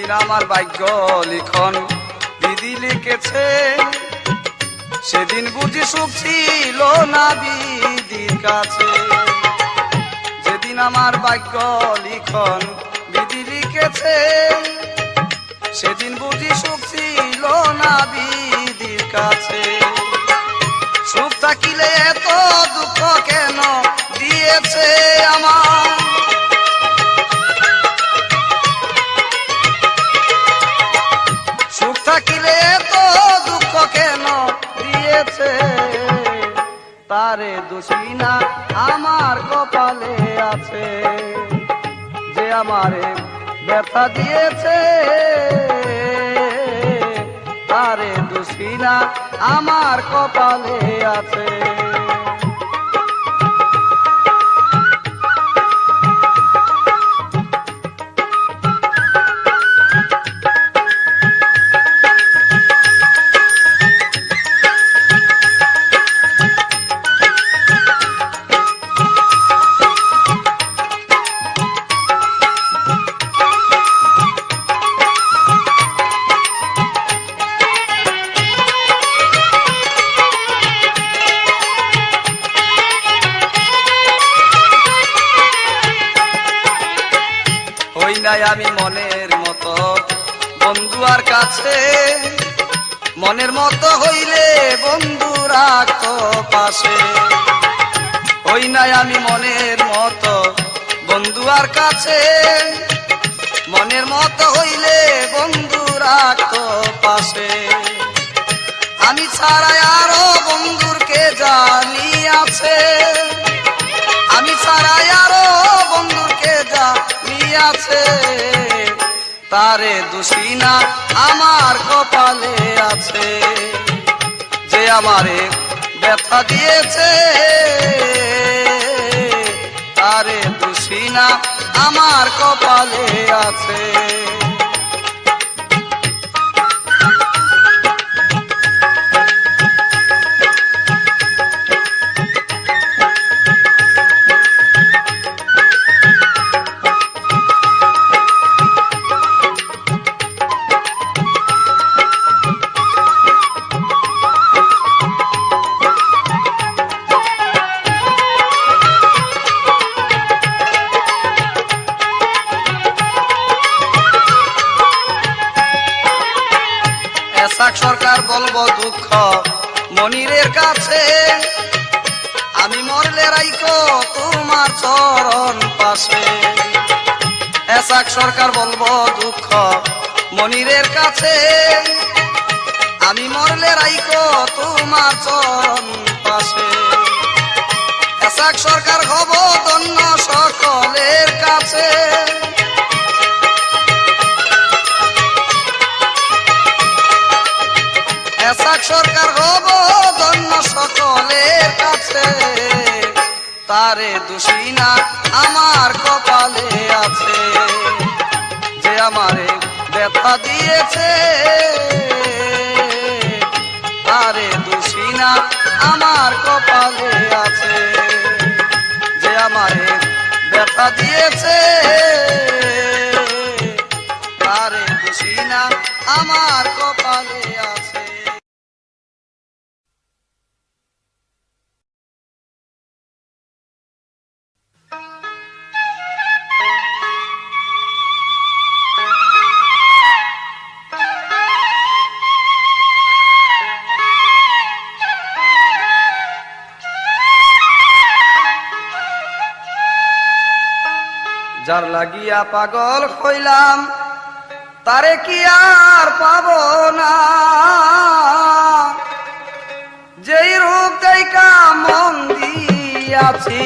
যেদিন আমার ভাগ্য লিখন বিধি লিখেছে, সেদিন বুঝি সুখ ছিল না বিধির কাছে। যেদিন আমার ভাগ্য লিখন বিধি লিখেছে, সেদিন বুঝি সুখ ছিল না বিধির কাছে। সুখ থাকিলে এত দুঃখ কেন দিয়েছে আমার, সুখ থাকিলে এত দুঃখ কেন দিয়েছে। তারে দোষী না আমার কপালে আছে, যে আমারে ব্যথা দিয়েছে। তারে দোষী না আমার কপালে আছে। নাই আমি মনের মতো বন্ধু আর কাছে, মনের মতো হইলে বন্ধু রাখতো পাশে। হই নাই আমি মনের মতো বন্ধু আর কাছে, মনের মতো হইলে বন্ধু রাখতো পাশে। আমি ছাড়াই আরো বন্ধুর কে জানি আছে, আমি ছাড়াই আরো বন্ধুর কে জানি আছে। তারে দোষী না আমার কপালে আছে, যে আমারে ব্যথা দিয়েছে। তারে দোষী না আমার কপালে আছে। সরকার বলবো দুঃখ মনিরের কাছে, আমি মরলে রাইখো তোমার চরণ পাশে। এসাক সরকার বলবো দুঃখ মনিরের কাছে, আমি মরলে রাইখো তোমার চরণ পাশে। এসাক সরকার হব ধন্য সকলের কাছে, এসাক সরকার হব ধন্য সকলের কাছে। তারে দোষী না আমার কপালে আছে, যে আমারে ব্যথা দিয়েছে। তারে দোষী না আমার কপালে আছে, যে আমারে ব্যথা দিয়েছে। তারে দোষী না আমার কপালে আছে। যার লাগিয়া পাগল হইলাম তারে কি আর পাবো না, যেই রূপ দেখা মন দিয়াছি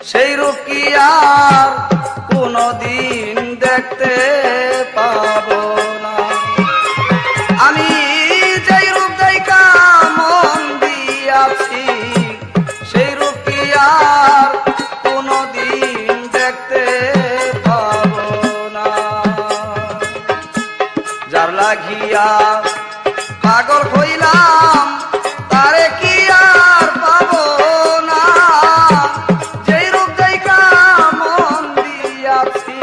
সেই রূপ কি আর কোনদিন দেখতে পাবো না। আমি যেই রূপ দেখা মন দিয়াছি সেই রূপ কি আর কোনদিন দেখতে পাবো না। যার লাগিয়া পাগল হইলাম তারে কি আর পাবো না, যেই রূপ দেখা মন দিয়াছি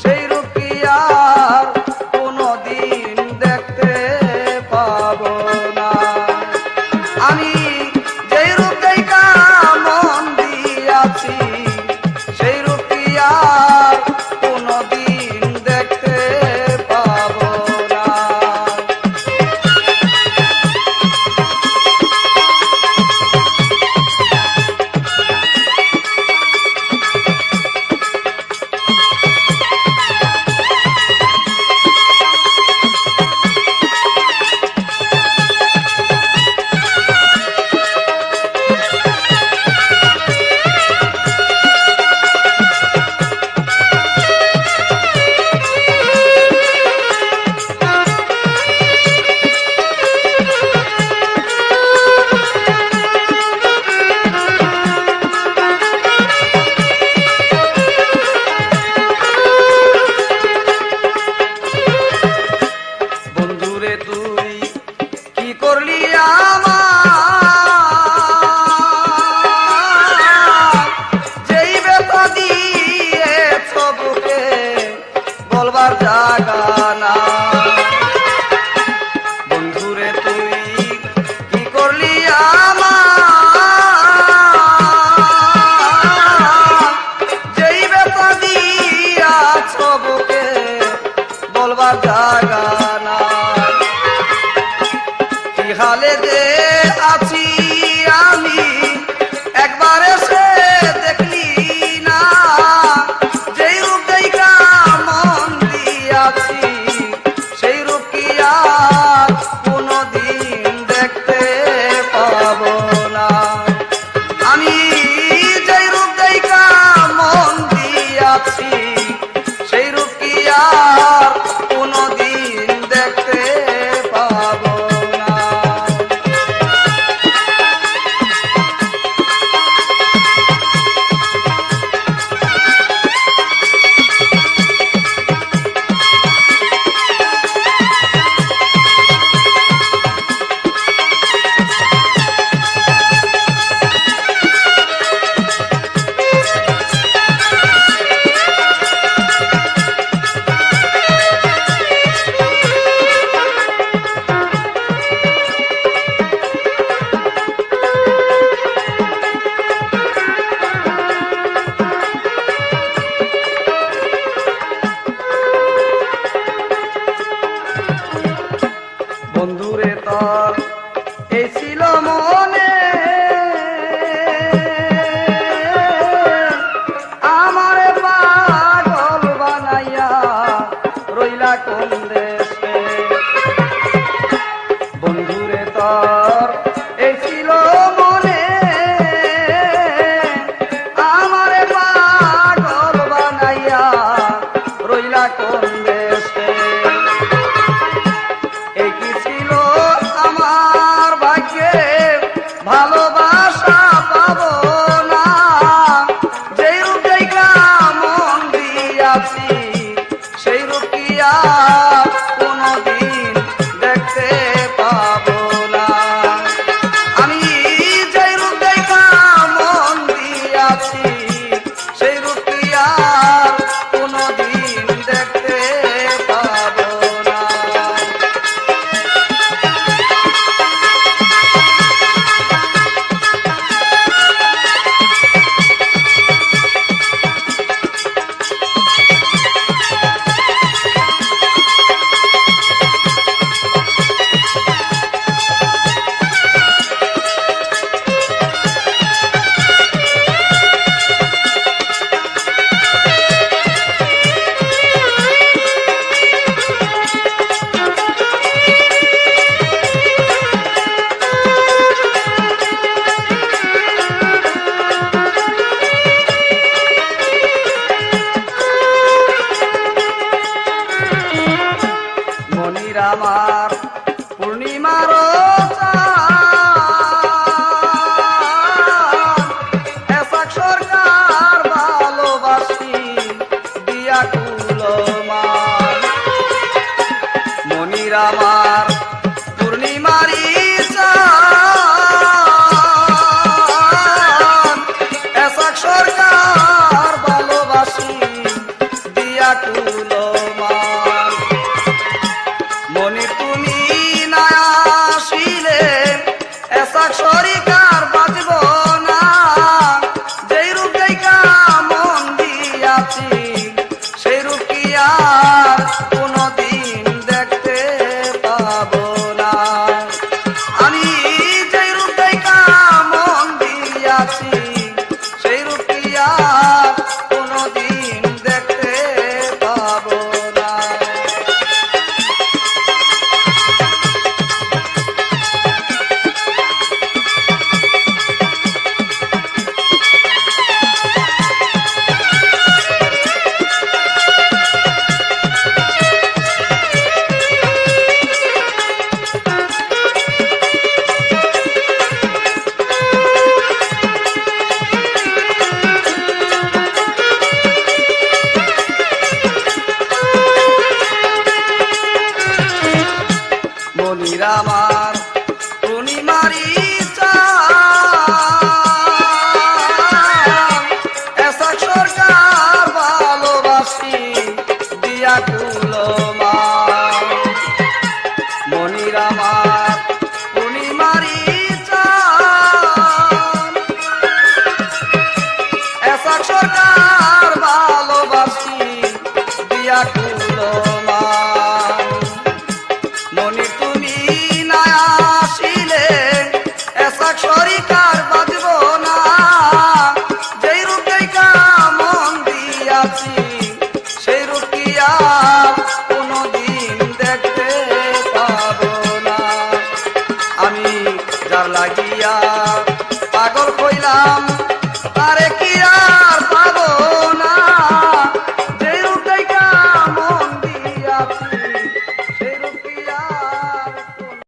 সেই রূপ কি আর বলবার জায়গা না। বন্ধুরে তুই কি করলি আমার, যেই বেতা দিয়াছ বুকে বলবার জায়গা না। কি হালে যে আছি আমি একবার এসে দেখলি না, যেই রূপ দেখা মন দিয়াছি সেই রূপ কি আর কোনদিন দেখতে পাবো না। আমি যেই রূপ দেখা মন দিয়াছি সেই রূপ কি আর কোনদিন দেখতে পাবো না। বন্ধুরে তোর এই ছিল মনে, আমারে পাগল বানাইয়া রইলা কোন দেশে। বন্ধুরে তোর এই ছিল মনে, আমারে পাগল বানাইয়া রইলা কোন দেশে। এই কি ছিল আমার ভাগ্যে ভালোবাসা পাবো না, যেই রূপ দেখা মন দিয়াছি সেই রূপ কি আর কোনদিন দেখতে পাবো না। আমি যেই রূপ দেখা মন দিয়াছি সেই রূপ কি আর কোনদিন দেখতে পাবো না। মনির আমার পূর্ণিমার এসাক সরকার ভালোবাসি দিয়া কুলমান। মনির আমার পূর্ণিমারি এসাক সরকার ভালোবাসি দিয়া কুলমান। মনির তুমি না আসিলে এসাক সরকার বাঁচব না, যেই রূপ দেখা মন দিয়াছি সেই রূপ কি আর কোনদিন দেখতে পাবো না। আমি যেই রূপ দেখা মন দিয়াছি সেই রূপ কি আর কোনদিন দেখতে পাবো না। মনির আমার পূর্ণিমারি এসাক সরকার ভালোবাসি দিয়া মুসলমান মনি তুমি না আসিলে এসাক শরিকার বাজব না যেই রূপ দেখা মন দিয়াছি সেই রূপ কি আর কোনদিন দেখতে পাবো না আমি যার লাগিয়া